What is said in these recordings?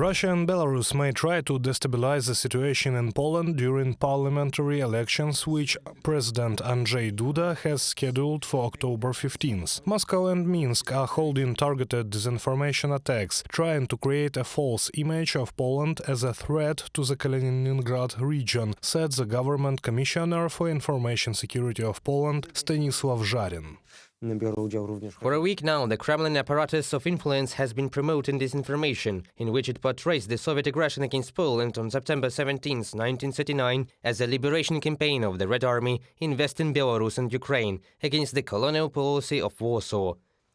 Russia and Belarus may try to destabilize the situation in Poland during parliamentary elections, which President Andrzej Duda has scheduled for October 15th. Moscow and Minsk are holding targeted disinformation attacks, trying to create a false image of Poland as a threat to the Kaliningrad region, said the Government Commissioner for Information Security of Poland, Stanisław Żarin. For a week now, the Kremlin apparatus of influence has been promoting disinformation, in which it portrays the Soviet aggression against Poland on September 17, 1939, as a liberation campaign of the Red Army in Western Belarus and Ukraine against the colonial policy of Warsaw.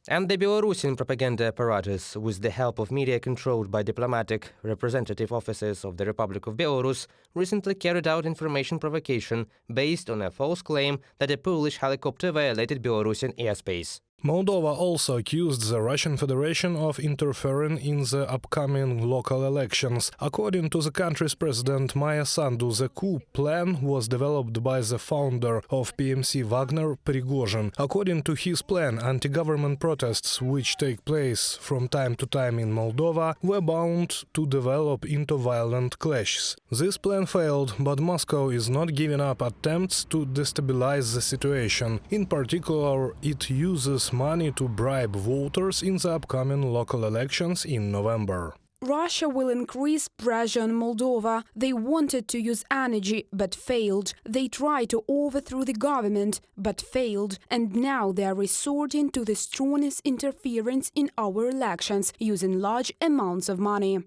And the Belarusian propaganda apparatus, with the help of media controlled by diplomatic representative offices of the Republic of Belarus, recently carried out information provocation based on a false claim that a Polish helicopter violated Belarusian airspace. Moldova also accused the Russian Federation of interfering in the upcoming local elections. According to the country's president Maya Sandu, the coup plan was developed by the founder of PMC Wagner, Prigozhin. According to his plan, anti-government protests, which take place from time to time in Moldova, were bound to develop into violent clashes. This plan failed, but Moscow is not giving up attempts to destabilize the situation. In particular, it uses money to bribe voters in the upcoming local elections in November. Russia will increase pressure on Moldova. They wanted to use energy, but failed. They tried to overthrow the government, but failed. And now they are resorting to the strongest interference in our elections, using large amounts of money.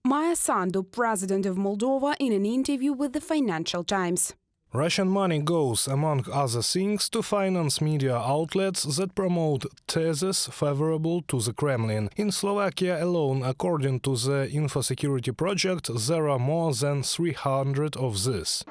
Maya Sandu, president of Moldova, in an interview with the Financial Times. Russian money goes, among other things, to finance media outlets that promote theses favorable to the Kremlin. In Slovakia alone, according to the Infosecurity Project, there are more than 300 of these.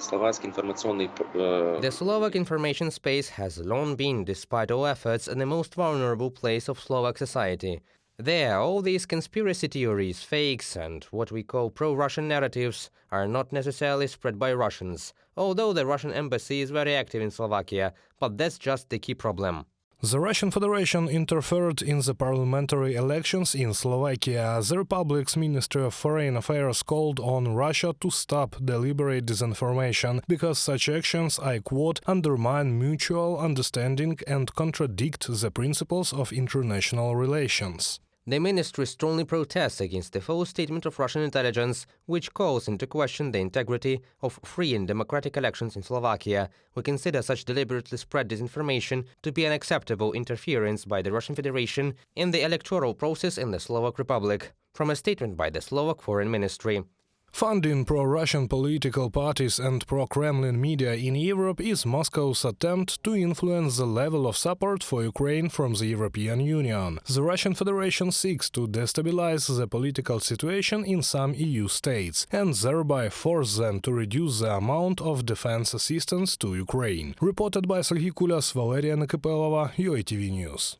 The Slovak information space has long been, despite all efforts, the most vulnerable place of Slovak society. There, all these conspiracy theories, fakes, and what we call pro-Russian narratives are not necessarily spread by Russians, although the Russian embassy is very active in Slovakia, but that's just the key problem. The Russian Federation interfered in the parliamentary elections in Slovakia. The Republic's Ministry of Foreign Affairs called on Russia to stop deliberate disinformation because such actions, I quote, undermine mutual understanding and contradict the principles of international relations. The ministry strongly protests against the false statement of Russian intelligence, which calls into question the integrity of free and democratic elections in Slovakia. We consider such deliberately spread disinformation to be unacceptable interference by the Russian Federation in the electoral process in the Slovak Republic, from a statement by the Slovak Foreign Ministry. Funding pro-Russian political parties and pro-Kremlin media in Europe is Moscow's attempt to influence the level of support for Ukraine from the European Union. The Russian Federation seeks to destabilize the political situation in some EU states and thereby force them to reduce the amount of defense assistance to Ukraine. Reported by Serhiy Kulas, Valeria Nekipelova, UATV News.